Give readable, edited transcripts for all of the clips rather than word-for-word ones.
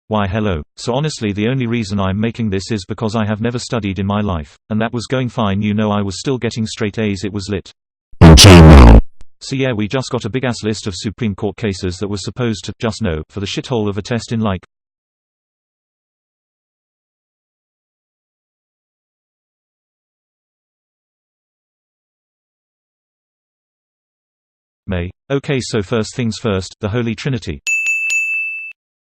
Why hello. So honestly the only reason I'm making this is because I have never studied in my life. And that was going fine, you know, I was still getting straight A's, it was lit. So yeah, we just got a big ass list of Supreme Court cases that was supposed to, just know, for the shithole of a test in like May. Okay, so first things first, the Holy Trinity.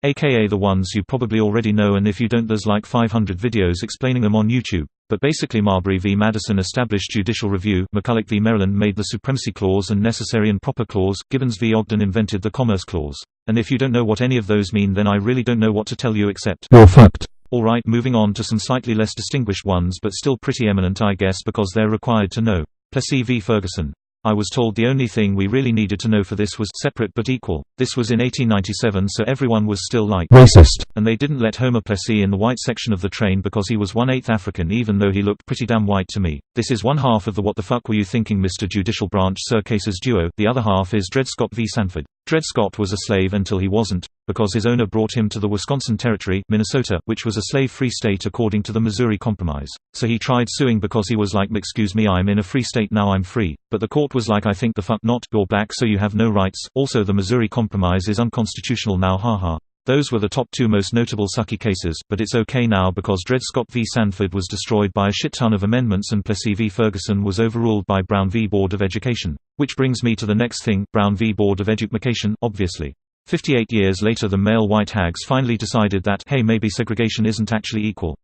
AKA the ones you probably already know, and if you don't there's like 500 videos explaining them on YouTube. But basically Marbury v. Madison established judicial review, McCulloch v. Maryland made the Supremacy Clause and Necessary and Proper Clause, Gibbons v. Ogden invented the Commerce Clause. And if you don't know what any of those mean then I really don't know what to tell you except you're fucked. Alright, moving on to some slightly less distinguished ones but still pretty eminent I guess because they're required to know. Plessy v. Ferguson. I was told the only thing we really needed to know for this was separate but equal. This was in 1897 so everyone was still like racist. And they didn't let Homer Plessy in the white section of the train because he was 1/8 African even though he looked pretty damn white to me. This is one half of the what the fuck were you thinking Mr. Judicial Branch Sir cases duo. The other half is Dred Scott v. Sanford. Dred Scott was a slave until he wasn't, because his owner brought him to the Wisconsin Territory, Minnesota, which was a slave-free state according to the Missouri Compromise. So he tried suing because he was like, excuse me, I'm in a free state now, I'm free. But the court was like, I think the fuck not, you're black so you have no rights. Also the Missouri Compromise is unconstitutional now, haha. Those were the top two most notable sucky cases, but it's okay now because Dred Scott v. Sanford was destroyed by a shit ton of amendments and Plessy v. Ferguson was overruled by Brown v. Board of Education. Which brings me to the next thing, Brown v. Board of Education, obviously. 58 years later the male white hags finally decided that, hey, maybe segregation isn't actually equal.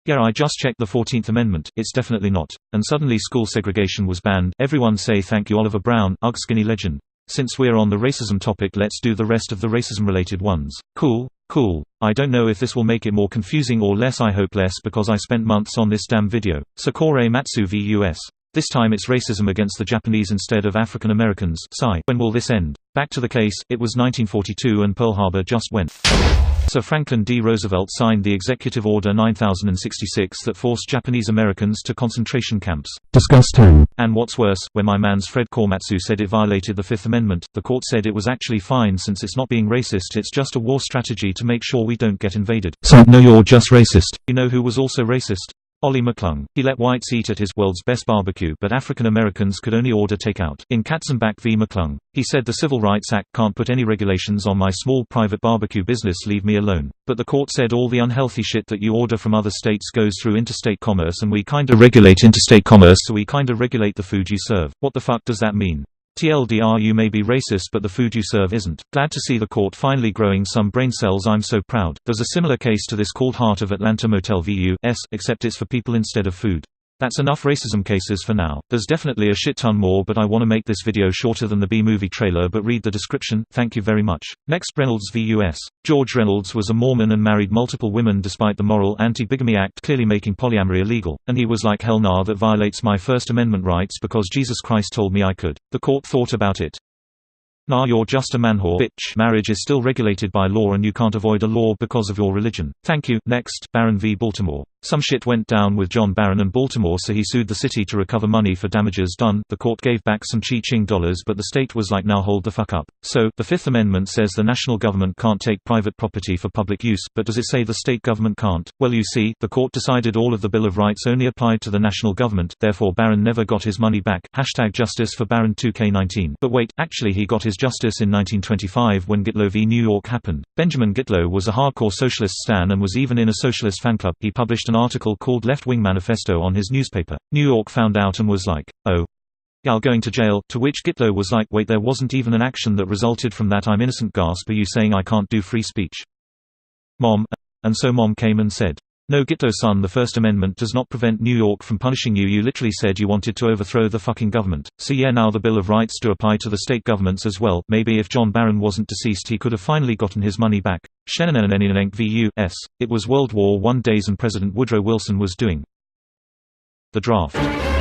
Yeah, I just checked the 14th Amendment, it's definitely not. And suddenly school segregation was banned. Everyone say thank you Oliver Brown, ugh skinny legend. Since we're on the racism topic let's do the rest of the racism-related ones. Cool. I don't know if this will make it more confusing or less, I hope less because I spent months on this damn video. Sakura Matsu v. US. This time it's racism against the Japanese instead of African Americans. Sigh. When will this end? Back to the case, it was 1942 and Pearl Harbor just went. Sir Franklin D. Roosevelt signed the Executive Order 9066 that forced Japanese Americans to concentration camps. Disgusting. And what's worse, when my man's Fred Korematsu said it violated the Fifth Amendment, the court said it was actually fine since it's not being racist, it's just a war strategy to make sure we don't get invaded. So no, you're just racist. You know who was also racist? Ollie McClung. He let whites eat at his world's best barbecue but African Americans could only order takeout. In Katzenbach v. McClung, he said the Civil Rights Act can't put any regulations on my small private barbecue business, leave me alone. But the court said all the unhealthy shit that you order from other states goes through interstate commerce and we kinda regulate interstate commerce so we kinda regulate the food you serve. What the fuck does that mean? TLDR, you may be racist but the food you serve isn't. Glad to see the court finally growing some brain cells, I'm so proud. There's a similar case to this called Heart of Atlanta Motel v. U.S., except it's for people instead of food. That's enough racism cases for now. There's definitely a shit ton more but I wanna make this video shorter than the B-movie trailer, but read the description, thank you very much. Next, Reynolds v. U.S. George Reynolds was a Mormon and married multiple women despite the moral Anti-Bigamy Act clearly making polyamory illegal, and he was like, hell nah, that violates my First Amendment rights because Jesus Christ told me I could. The court thought about it. Nah, you're just a manwhore, bitch. Marriage is still regulated by law and you can't avoid a law because of your religion. Thank you. Next, Barron v. Baltimore. Some shit went down with John Barron and Baltimore so he sued the city to recover money for damages done. The court gave back some chi-ching dollars but the state was like, now hold the fuck up. So, the Fifth Amendment says the national government can't take private property for public use, but does it say the state government can't? Well, you see, the court decided all of the Bill of Rights only applied to the national government, therefore Barron never got his money back. Hashtag justice for Barron 2K19. But wait, actually he got his justice in 1925 when Gitlow v. New York happened. Benjamin Gitlow was a hardcore socialist stan and was even in a socialist fan club. He published an article called Left Wing Manifesto on his newspaper. New York found out and was like, oh, y'all going to jail, to which Gitlow was like, wait, there wasn't even an action that resulted from that, I'm innocent, gasp, are you saying I can't do free speech? Mom. And so Mom came and said, no Gitlow son, the First Amendment does not prevent New York from punishing you, you literally said you wanted to overthrow the fucking government. So yeah, now the Bill of Rights do apply to the state governments as well. Maybe if John Barron wasn't deceased he could have finally gotten his money back. Shenanenanenanenk v. U.S. It was World War I days and President Woodrow Wilson was doing the draft.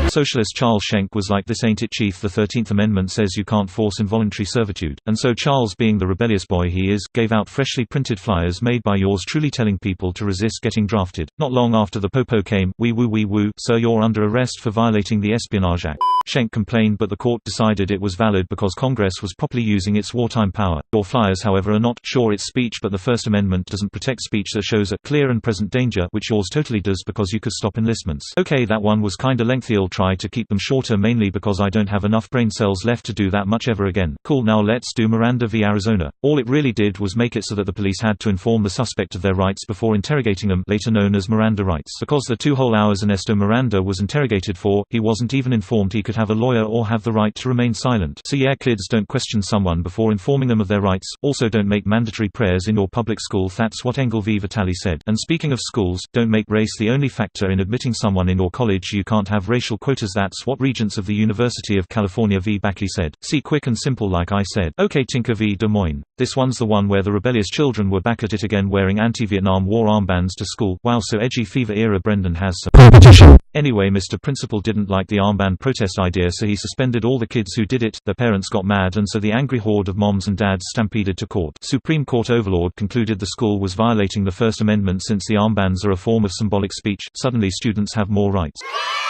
Socialist Charles Schenck was like, "This ain't it, chief, the 13th Amendment says you can't force involuntary servitude." And so Charles, being the rebellious boy he is, gave out freshly printed flyers made by yours truly telling people to resist getting drafted. Not long after the popo came, "Wee woo, sir, you're under arrest for violating the Espionage Act." Schenck complained, but the court decided it was valid because Congress was properly using its wartime power. Your flyers, however, are not. Sure, it's speech, but the First Amendment doesn't protect speech that shows a clear and present danger, which yours totally does because you could stop enlistments. Okay, that one was kinda lengthy. I'll try to keep them shorter, mainly because I don't have enough brain cells left to do that much ever again. Cool, now let's do Miranda v. Arizona. All it really did was make it so that the police had to inform the suspect of their rights before interrogating them, later known as Miranda rights. Because the 2 whole hours Ernesto Miranda was interrogated for, he wasn't even informed he could have a lawyer or have the right to remain silent. So yeah, kids, don't question someone before informing them of their rights. Also, don't make mandatory prayers in your public school. That's what Engel v. Vitali said. And speaking of schools, don't make race the only factor in admitting someone in your college. You can't have racial quotas. That's what Regents of the University of California v. Backey said. See, quick and simple like I said. Okay, Tinker v. Des Moines. This one's the one where the rebellious children were back at it again, wearing anti-Vietnam War armbands to school. Wow, so edgy. Fever era Brendan has some competition. Anyway, Mr. Principal didn't like the armband protest idea, so he suspended all the kids who did it. Their parents got mad, and so the angry horde of moms and dads stampeded to court. Supreme Court overlord concluded the school was violating the First Amendment since the armbands are a form of symbolic speech. Suddenly students have more rights.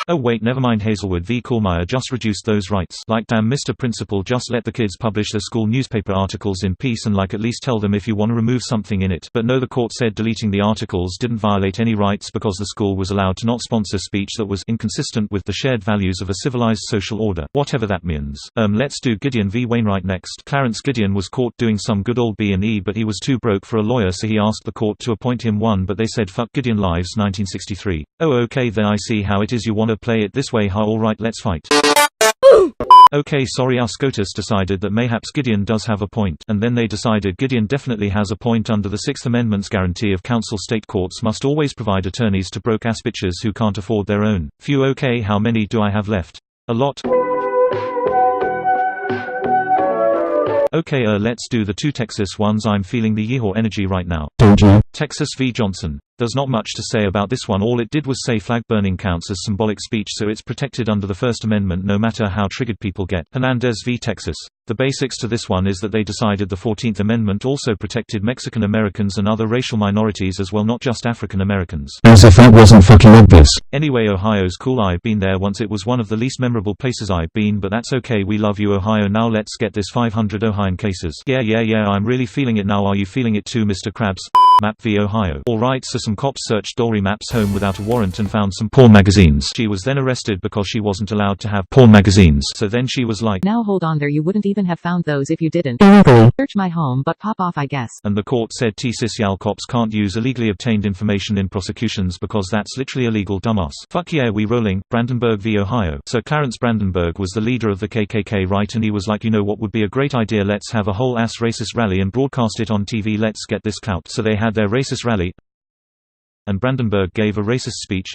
Oh wait, never mind. Hazelwood v. Kohlmeyer just reduced those rights. Like, damn, Mr. Principal, just let the kids publish their school newspaper articles in peace, and like, at least tell them if you want to remove something in it. But no, the court said deleting the articles didn't violate any rights because the school was allowed to not sponsor speech that was inconsistent with the shared values of a civilized social order, whatever that means. Let's do Gideon v. Wainwright next. Clarence Gideon was caught doing some good old B&E, but he was too broke for a lawyer, so he asked the court to appoint him one, but they said fuck Gideon lives. 1963. Oh okay, then I see how it is you wanna play it this way, huh? Alright, let's fight. Okay, sorry, our SCOTUS decided that mayhaps Gideon does have a point, and then they decided Gideon definitely has a point under the Sixth Amendment's guarantee of counsel. State courts must always provide attorneys to broke-ass bitches who can't afford their own. Phew, okay, how many do I have left? A lot. Okay, let's do the 2 Texas ones. I'm feeling the yeehaw energy right now. Don't you? Texas v. Johnson. There's not much to say about this one. All it did was say flag burning counts as symbolic speech, so it's protected under the First Amendment no matter how triggered people get. Hernandez v. Texas. The basics to this one is that they decided the 14th Amendment also protected Mexican Americans and other racial minorities as well, not just African Americans. As if that wasn't fucking obvious. Anyway, Ohio's cool. I've been there once. It was one of the least memorable places I've been, but that's okay. We love you, Ohio. Now let's get this 500 Ohioan cases. Yeah, I'm really feeling it now. Are you feeling it too, Mr. Krabs? Map v. Ohio. Alright, so some cops searched Dory Map's home without a warrant and found some porn magazines. She was then arrested because she wasn't allowed to have porn magazines. So then she was like, now hold on there, you wouldn't even have found those if you didn't search my home, but pop off I guess. And the court said cis y'all cops can't use illegally obtained information in prosecutions because that's literally illegal, dumbass. Fuck yeah, we rolling. Brandenburg v. Ohio. So Clarence Brandenburg was the leader of the KKK, right? And he was like, you know what would be a great idea? Let's have a whole ass racist rally and broadcast it on TV. Let's get this clout. So they had their racist rally, and Brandenburg gave a racist speech,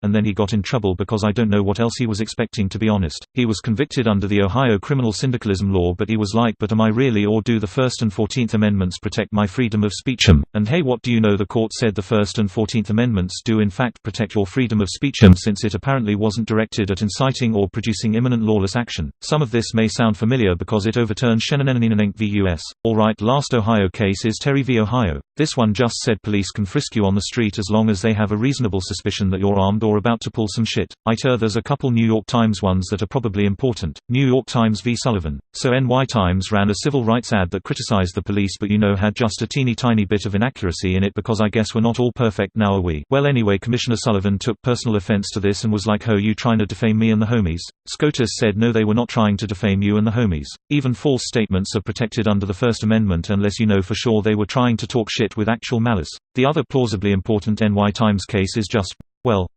and then he got in trouble because I don't know what else he was expecting, to be honest. He was convicted under the Ohio criminal syndicalism law, but he was like, but am I really, or do the First and 14th Amendments protect my freedom of speech? And hey, what do you know, the court said the First and 14th Amendments do in fact protect your freedom of speech, since it apparently wasn't directed at inciting or producing imminent lawless action. Some of this may sound familiar because it overturned Shenanenanenank v. US. Alright, last Ohio case is Terry v. Ohio. This one just said police can frisk you on the street as long as they have a reasonable suspicion that you're armed or about to pull some shit. There's a couple New York Times ones that are probably important. New York Times v. Sullivan. So NY Times ran a civil rights ad that criticized the police but had just a teeny tiny bit of inaccuracy in it, because I guess we're not all perfect now, are we? Well anyway, Commissioner Sullivan took personal offense to this and was like, ho, you trying to defame me and the homies? SCOTUS said no, they were not trying to defame you and the homies. Even false statements are protected under the First Amendment unless you know for sure they were trying to talk shit with actual malice. The other plausibly important NY Times case is just, well,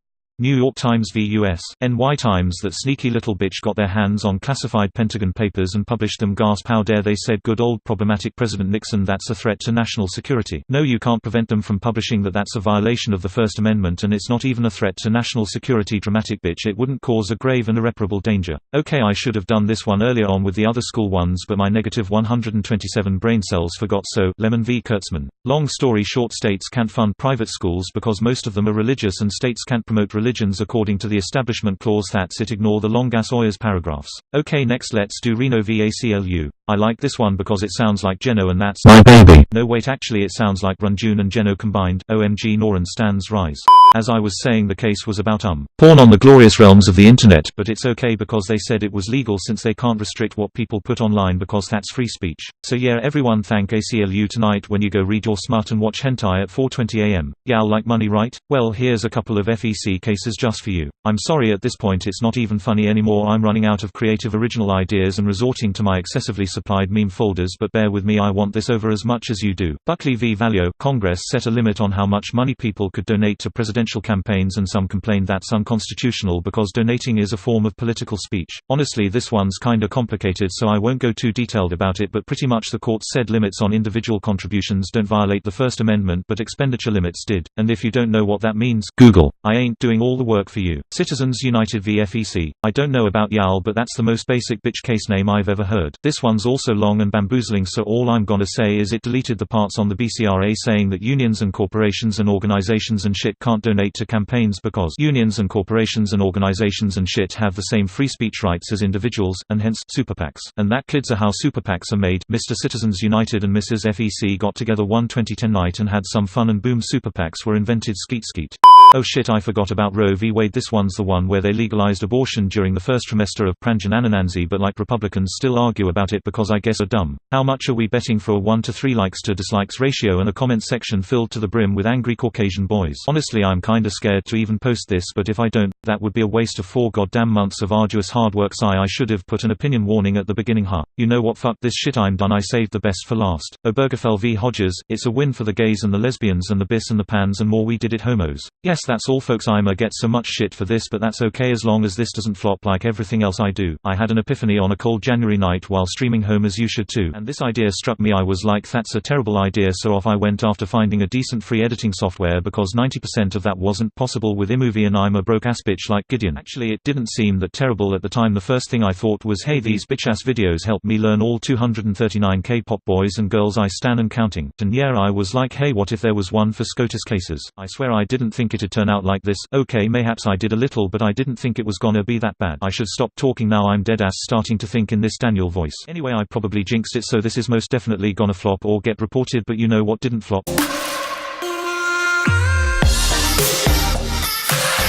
New York Times v. US. NY Times. That sneaky little bitch got their hands on classified Pentagon papers and published them. Gasp, how dare they, said good old problematic President Nixon. That's a threat to national security. No, you can't prevent them from publishing that. That's a violation of the First Amendment, and it's not even a threat to national security. Dramatic bitch, it wouldn't cause a grave and irreparable danger. Okay, I should have done this one earlier on with the other school ones, but my negative 127 brain cells forgot. So, Lemon v. Kurtzman. Long story short, states can't fund private schools because most of them are religious, and states can't promote religion religions according to the establishment clause. That's it. Ignore the long-ass Oyers paragraphs. Okay, next let's do Reno VACLU. I like this one because it sounds like Geno and that's my baby. No wait, actually it sounds like Runjun and Geno combined. OMG, Noran stands rise. As I was saying, the case was about porn on the glorious realms of the internet, but it's okay because they said it was legal since they can't restrict what people put online because that's free speech. So yeah, everyone thank ACLU tonight when you go read your smut and watch hentai at 4:20 am. Y'all like money, right? Well, here's a couple of FEC cases just for you. I'm sorry, at this point it's not even funny anymore. I'm running out of creative original ideas and resorting to my excessively supplied meme folders, but bear with me, I want this over as much as you do. Buckley v. Valeo. Congress set a limit on how much money people could donate to presidential campaigns, and some complained that's unconstitutional because donating is a form of political speech. Honestly, this one's kinda complicated, so I won't go too detailed about it, but pretty much the court said limits on individual contributions don't violate the First Amendment, but expenditure limits did. And if you don't know what that means, Google. I ain't doing all the work for you. Citizens United v. FEC. I don't know about y'all, but that's the most basic bitch case name I've ever heard. This one's also long and bamboozling, so all I'm gonna say is it deleted the parts on the BCRA saying that unions and corporations and organizations and shit can't donate to campaigns because unions and corporations and organizations and shit have the same free speech rights as individuals, and hence super PACs. And that kids are how super PACs are made. Mr. Citizens United and Mrs. FEC got together one 2010 night and had some fun, and boom, super PACs were invented. Skeet skeet. Oh shit, I forgot about Roe v. Wade. This one's the one where they legalized abortion during the first trimester of Pranjan Ananansi, but like Republicans still argue about it because I guess are dumb. How much are we betting for a 1 to 3 likes to dislikes ratio and a comment section filled to the brim with angry Caucasian boys? Honestly, I'm kinda scared to even post this, but if I don't, that would be a waste of 4 goddamn months of arduous hard work. I should have put an opinion warning at the beginning. You know what, fuck this shit, I'm done. I saved the best for last. Obergefell v. Hodges. It's a win for the gays and the lesbians and the bis and the pans and more. We did it, homos. Yes, that's all folks. I'ma get so much shit for this, but that's okay as long as this doesn't flop like everything else I do. I had an epiphany on a cold January night while streaming home, as you should too, and this idea struck me. I was like, that's a terrible idea, so off I went after finding a decent free editing software because 90% of that wasn't possible with iMovie, and I'm a broke ass bitch like Gideon. Actually, it didn't seem that terrible at the time. The first thing I thought was, hey, these bitch ass videos helped me learn all 239 K-pop boys and girls I stan and counting. And yeah, I was like, hey, what if there was one for SCOTUS cases? I swear I didn't think it'd turn out like this. Okay, mayhaps I did a little, but I didn't think it was gonna be that bad. I should stop talking now. I'm dead ass starting to think in this Daniel voice. Anyway, I probably jinxed it, so this is most definitely gonna flop or get reported, but you know what didn't flop?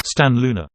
Stan Luna.